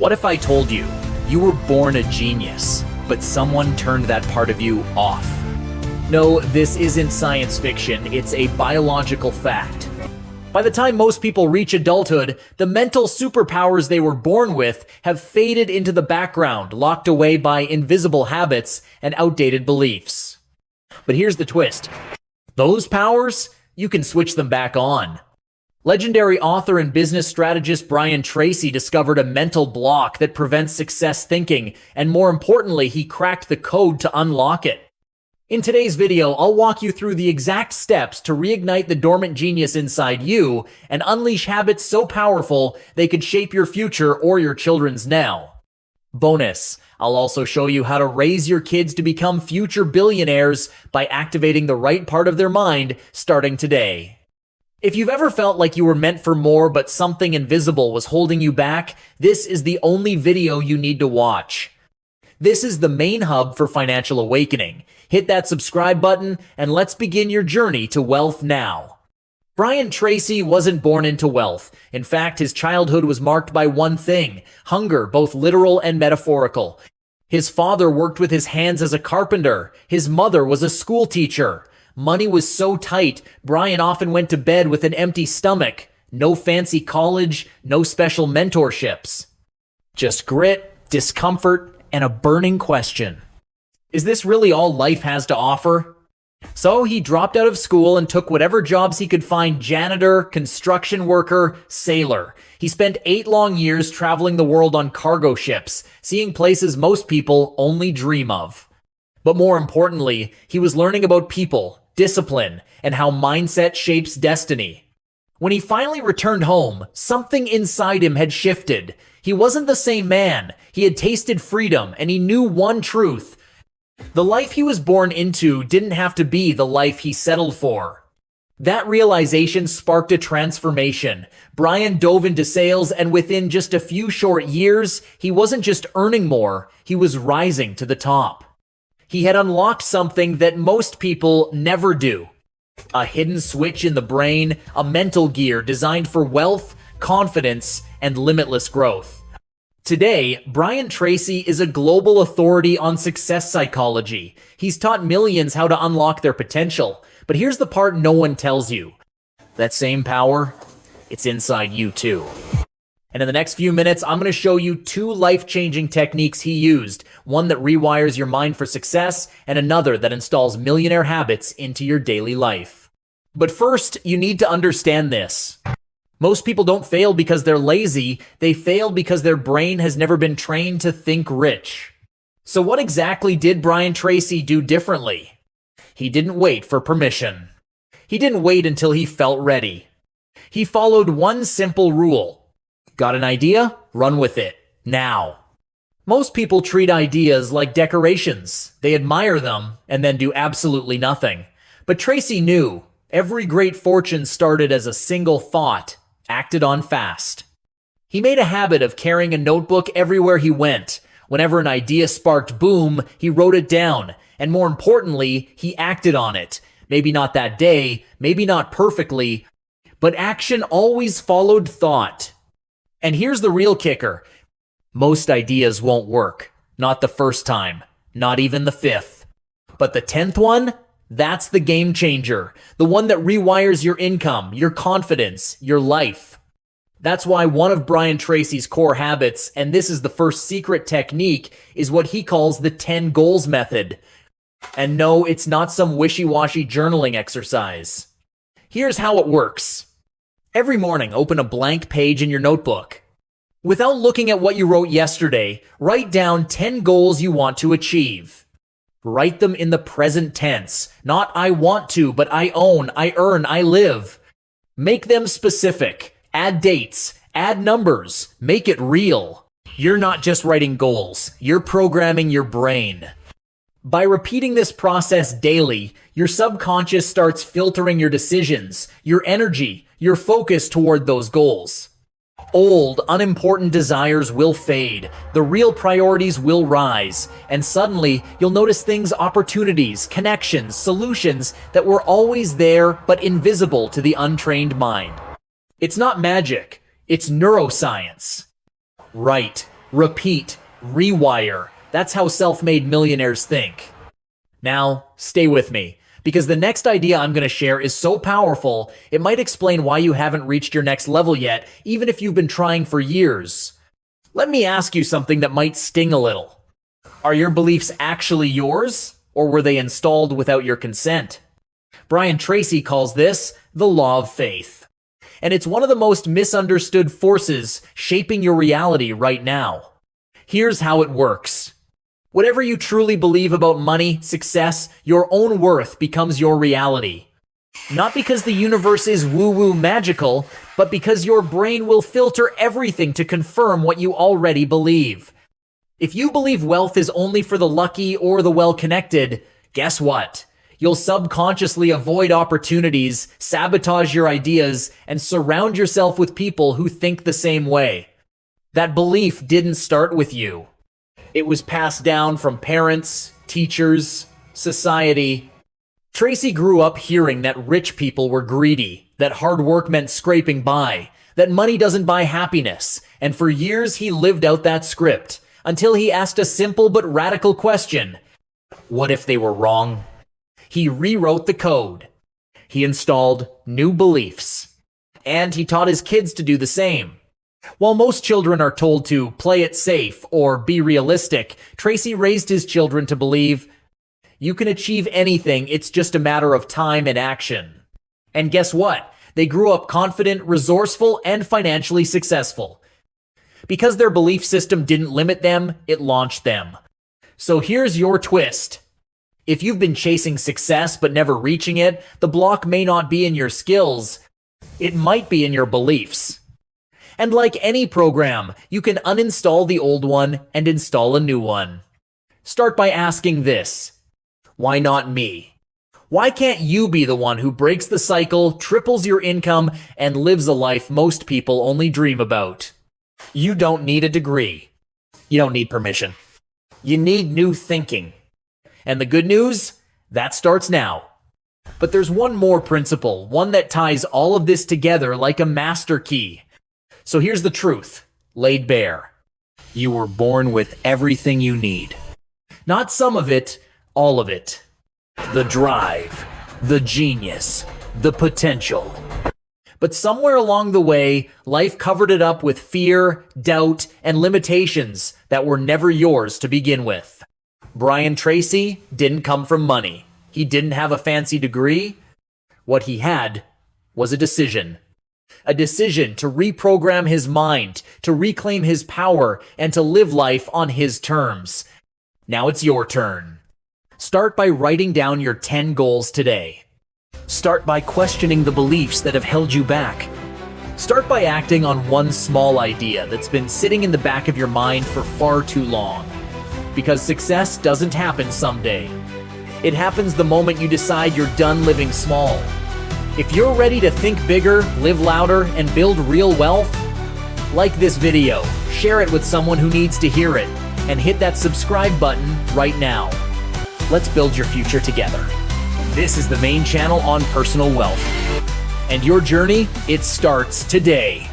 What if I told you you were born a genius, but someone turned that part of you off? No, this isn't science fiction, it's a biological fact. By the time most people reach adulthood, the mental superpowers they were born with have faded into the background, locked away by invisible habits and outdated beliefs. But here's the twist. Those powers, you can switch them back on. Legendary author and business strategist Brian Tracy discovered a mental block that prevents success thinking, and more importantly, he cracked the code to unlock it. In today's video, I'll walk you through the exact steps to reignite the dormant genius inside you and unleash habits so powerful they could shape your future or your children's now. Bonus, I'll also show you how to raise your kids to become future billionaires by activating the right part of their mind starting today. If you've ever felt like you were meant for more but something invisible was holding you back, this is the only video you need to watch. This is the main hub for financial awakening. Hit that subscribe button and let's begin your journey to wealth now. Brian Tracy wasn't born into wealth. In fact, his childhood was marked by one thing: hunger, both literal and metaphorical. His father worked with his hands as a carpenter. His mother was a school teacher. Money was so tight, Brian often went to bed with an empty stomach. No fancy college, no special mentorships. Just grit, discomfort, and a burning question. Is this really all life has to offer? So he dropped out of school and took whatever jobs he could find: janitor, construction worker, sailor. He spent 8 long years traveling the world on cargo ships, seeing places most people only dream of. But more importantly, he was learning about people, discipline, and how mindset shapes destiny. When he finally returned home, something inside him had shifted. He wasn't the same man. He had tasted freedom, and he knew one truth. The life he was born into didn't have to be the life he settled for. That realization sparked a transformation. Brian dove into sales, and within just a few short years, he wasn't just earning more, he was rising to the top. He had unlocked something that most people never do. A hidden switch in the brain, a mental gear designed for wealth, confidence, and limitless growth. Today, Brian Tracy is a global authority on success psychology. He's taught millions how to unlock their potential. But here's the part no one tells you. That same power, it's inside you too. And in the next few minutes, I'm going to show you 2 life-changing techniques he used. One that rewires your mind for success, and another that installs millionaire habits into your daily life. But first, you need to understand this. Most people don't fail because they're lazy. They fail because their brain has never been trained to think rich. So what exactly did Brian Tracy do differently? He didn't wait for permission. He didn't wait until he felt ready. He followed one simple rule. Got an idea? Run with it. Now. Most people treat ideas like decorations. They admire them and then do absolutely nothing. But Tracy knew every great fortune started as a single thought, acted on fast. He made a habit of carrying a notebook everywhere he went. Whenever an idea sparked boom, he wrote it down. And more importantly, he acted on it. Maybe not that day, maybe not perfectly, but action always followed thought. And here's the real kicker. Most ideas won't work. Not the first time. Not even the 5th. But the 10th one? That's the game changer. The one that rewires your income, your confidence, your life. That's why one of Brian Tracy's core habits, and this is the first secret technique, is what he calls the 10 goals method. And no, it's not some wishy-washy journaling exercise. Here's how it works. Every morning, open a blank page in your notebook. Without looking at what you wrote yesterday, write down 10 goals you want to achieve. Write them in the present tense, not I want to, but I own, I earn, I live. Make them specific. Add dates, add numbers, make it real. You're not just writing goals, you're programming your brain. By repeating this process daily, your subconscious starts filtering your decisions, your energy, your focus toward those goals. Old, unimportant desires will fade, the real priorities will rise, and suddenly you'll notice things, opportunities, connections, solutions that were always there but invisible to the untrained mind. It's not magic, it's neuroscience. Write, repeat, rewire. That's how self-made millionaires think. Now, stay with me, because the next idea I'm going to share is so powerful, it might explain why you haven't reached your next level yet, even if you've been trying for years. Let me ask you something that might sting a little. Are your beliefs actually yours, or were they installed without your consent? Brian Tracy calls this the law of faith. And it's one of the most misunderstood forces shaping your reality right now. Here's how it works. Whatever you truly believe about money, success, your own worth becomes your reality. Not because the universe is woo-woo magical, but because your brain will filter everything to confirm what you already believe. If you believe wealth is only for the lucky or the well-connected, guess what? You'll subconsciously avoid opportunities, sabotage your ideas, and surround yourself with people who think the same way. That belief didn't start with you. It was passed down from parents, teachers, society. Tracy grew up hearing that rich people were greedy, that hard work meant scraping by, that money doesn't buy happiness, and for years he lived out that script, until he asked a simple but radical question. What if they were wrong? He rewrote the code. He installed new beliefs. And he taught his kids to do the same. While most children are told to play it safe or be realistic, Tracy raised his children to believe you can achieve anything, it's just a matter of time and action. And guess what? They grew up confident, resourceful, and financially successful. Because their belief system didn't limit them, it launched them. So here's your twist. If you've been chasing success but never reaching it, the block may not be in your skills. It might be in your beliefs. And like any program, you can uninstall the old one and install a new one. Start by asking this. Why not me? Why can't you be the one who breaks the cycle, triples your income, and lives a life most people only dream about? You don't need a degree. You don't need permission. You need new thinking. And the good news? That starts now. But there's one more principle, one that ties all of this together like a master key. So here's the truth, laid bare. You were born with everything you need. Not some of it, all of it. The drive, the genius, the potential. But somewhere along the way, life covered it up with fear, doubt, and limitations that were never yours to begin with. Brian Tracy didn't come from money. He didn't have a fancy degree. What he had was a decision. A decision to reprogram his mind, to reclaim his power, and to live life on his terms. Now it's your turn. Start by writing down your 10 goals today. Start by questioning the beliefs that have held you back. Start by acting on one small idea that's been sitting in the back of your mind for far too long. Because success doesn't happen someday. It happens the moment you decide you're done living small. If you're ready to think bigger, live louder, and build real wealth, like this video, share it with someone who needs to hear it, and hit that subscribe button right now. Let's build your future together. This is the main channel on personal wealth. And your journey, it starts today.